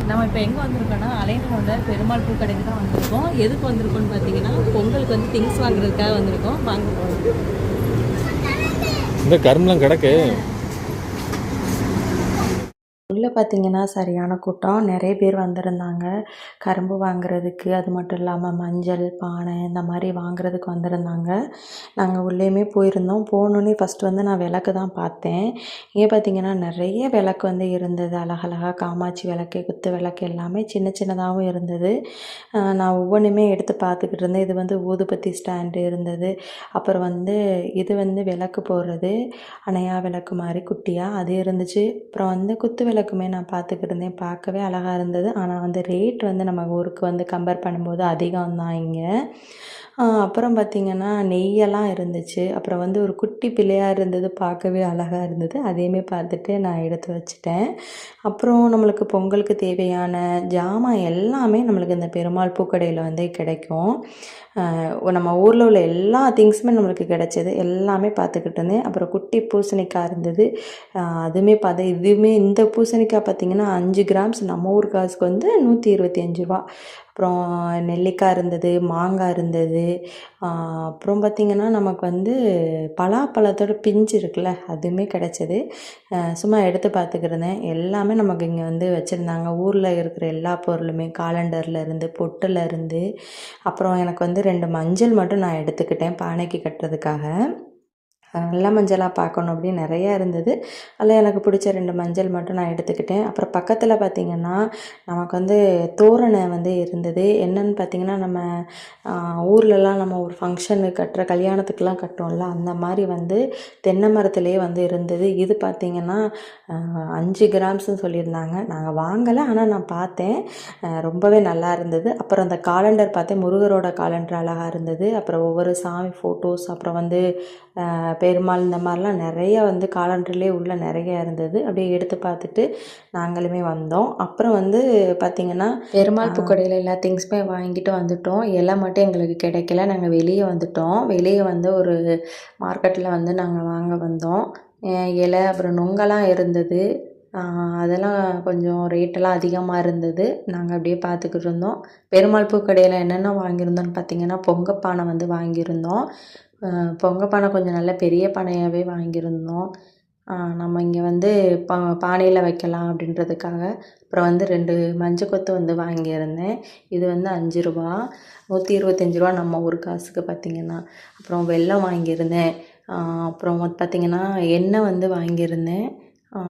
நம்ம இப்போ எங்கே வந்திருக்கோம்னா அலையனோட பெருமாள் பூ கடைக்கு தான் வந்திருக்கோம். எதுக்கு வந்திருக்கோம்னு பார்த்தீங்கன்னா பொங்கலுக்கு வந்து திங்ஸ் வாங்குறதுக்காக வந்திருக்கோம். வாங்க போகிறோம். இந்த கரும்புலாம் கிடக்கு. உள்ளே பார்த்தீங்கன்னா சரியான கூட்டம். நிறைய பேர் வந்திருந்தாங்க கரும்பு வாங்குறதுக்கு. அது மட்டும் இல்லாமல் மஞ்சள் பானை இந்த மாதிரி வாங்குறதுக்கு வந்திருந்தாங்க. நாங்கள் உள்ளேயுமே போயிருந்தோம். போனோடனே ஃபஸ்ட்டு வந்து நான் விளக்கு தான் பார்த்தேன். இங்கே பார்த்தீங்கன்னா நிறைய விளக்கு வந்து இருந்தது. அழகழகாக காமாட்சி விளக்கு, குத்து விளக்கு எல்லாமே சின்ன சின்னதாகவும் இருந்தது. நான் ஒவ்வொன்றுமே எடுத்து பார்த்துக்கிட்டு இருந்தேன். இது வந்து ஊதுபத்தி ஸ்டாண்டு இருந்தது. அப்புறம் வந்து இது வந்து விளக்கு போடுறது அணையா விளக்கு மாதிரி குட்டியாக அது இருந்துச்சு. அப்புறம் வந்து குத்து விளக்குமே நான் பார்த்துக்கிட்டு இருந்தேன். பார்க்கவே அழகாக இருந்தது. ஆனால் வந்து ரேட் வந்து நம்ம ஊருக்கு வந்து கம்பேர் பண்ணும்போது அதிகம் தான் இங்கே. அப்புறம் பார்த்திங்கன்னா நெய்யெல்லாம் இருந்துச்சு. அப்புறம் வந்து ஒரு குட்டி பிள்ளையாக இருந்தது, பார்க்கவே அழகாக இருந்தது. அதையுமே பார்த்துட்டு நான் எடுத்து வச்சுட்டேன். அப்புறம் நம்மளுக்கு பொங்கலுக்கு தேவையான ஜாமான் எல்லாமே நம்மளுக்கு இந்த பெருமாள் பூக்கடையில் வந்து கிடைக்கும். நம்ம ஊரில் உள்ள எல்லா திங்ஸுமே நம்மளுக்கு கிடச்சிது. எல்லாமே பார்த்துக்கிட்டு இருந்தேன். அப்புறம் குட்டி பூசணிக்காய் இருந்தது. அதுவுமே பார்த்தேன். இதுவுமே இந்த பூசணிக்காய் பார்த்திங்கன்னா 5 கிராம்ஸ் நம்ம ஊர் காசுக்கு வந்து 125 ரூபா. அப்புறம் நெல்லிக்காய் இருந்தது, மாங்காய் இருந்தது. அப்புறம் பார்த்திங்கன்னா நமக்கு வந்து பலாப்பழத்தோட பிஞ்சு இருக்குல்ல, அதுவுமே கிடச்சிது. சும்மா எடுத்து பார்த்துக்கிருந்தேன். எல்லாமே நமக்கு இங்கே வந்து வச்சுருந்தாங்க. ஊரில் இருக்கிற எல்லா பொருளுமே காலண்டரில் இருந்து பொட்டில் இருந்து. அப்புறம் எனக்கு வந்து 2 மஞ்சள் மட்டும் நான் எடுத்துக்கிட்டேன் பானைக்கு கட்டுறதுக்காக. நல்ல மஞ்சளாக பார்க்கணும் அப்படின்னு நிறையா இருந்தது. அதில் எனக்கு பிடிச்ச 2 மஞ்சள் மட்டும் நான் எடுத்துக்கிட்டேன். அப்புறம் பக்கத்தில் பார்த்திங்கன்னா நமக்கு வந்து தோரணை வந்து இருந்தது. என்னென்னு பார்த்திங்கன்னா நம்ம ஊர்லலாம் நம்ம ஒரு ஃபங்க்ஷனுக்கு கட்டுற கல்யாணத்துக்கெலாம் கட்டுறோம்ல, அந்த மாதிரி வந்து தென்னை மரத்துலேயே வந்து இருந்தது. இது பார்த்திங்கன்னா 5 கிராம்ஸ்ன்னு சொல்லியிருந்தாங்க. நாங்கள் வாங்கலை, ஆனால் நான் பார்த்தேன். ரொம்பவே நல்லா இருந்தது. அப்புறம் அந்த காலண்டர் பார்த்தேன். முருகரோட காலண்டர் அழகாக இருந்தது. அப்புறம் ஒவ்வொரு சாமி ஃபோட்டோஸ், அப்புறம் வந்து பெருமாள் இந்த மாதிரிலாம் நிறைய வந்து காலண்டர்லேயே உள்ள நிறைய இருந்தது. அப்படியே எடுத்து பார்த்துட்டு நாங்களுமே வந்தோம். அப்புறம் வந்து பார்த்திங்கன்னா பெருமாள் பூக்கடையில் எல்லா திங்ஸுமே வாங்கிட்டு வந்துட்டோம். இலை மட்டும் எங்களுக்கு கிடைக்கல. நாங்கள் வெளியே வந்துட்டோம். வெளியே வந்து ஒரு மார்க்கெட்டில் வந்து நாங்கள் வாங்க வந்தோம். இலை அப்புறம் நுங்கெல்லாம் இருந்தது. அதெல்லாம் கொஞ்சம் ரேட்டெல்லாம் அதிகமாக இருந்தது. நாங்கள் அப்படியே பார்த்துக்கிட்டு இருந்தோம். பெருமாள் பூக்கடையில் என்னென்ன வாங்கியிருந்தோன்னு பார்த்திங்கன்னா பொங்கப்பானை வந்து வாங்கியிருந்தோம். பொங்கப்பானை கொஞ்சம் நல்ல பெரிய பானையாகவே வாங்கியிருந்தோம். நம்ம இங்கே வந்து பானையில் வைக்கலாம் அப்படின்றதுக்காக. அப்புறம் வந்து 2 மஞ்சள் கொத்து வந்து வாங்கியிருந்தேன். இது வந்து 5 ரூபா, 125 ரூபா நம்ம ஊர் காசுக்கு பார்த்திங்கன்னா. அப்புறம் வெல்லம் வாங்கியிருந்தேன். அப்புறம் பார்த்திங்கன்னா எண்ணெய் வந்து வாங்கியிருந்தேன்.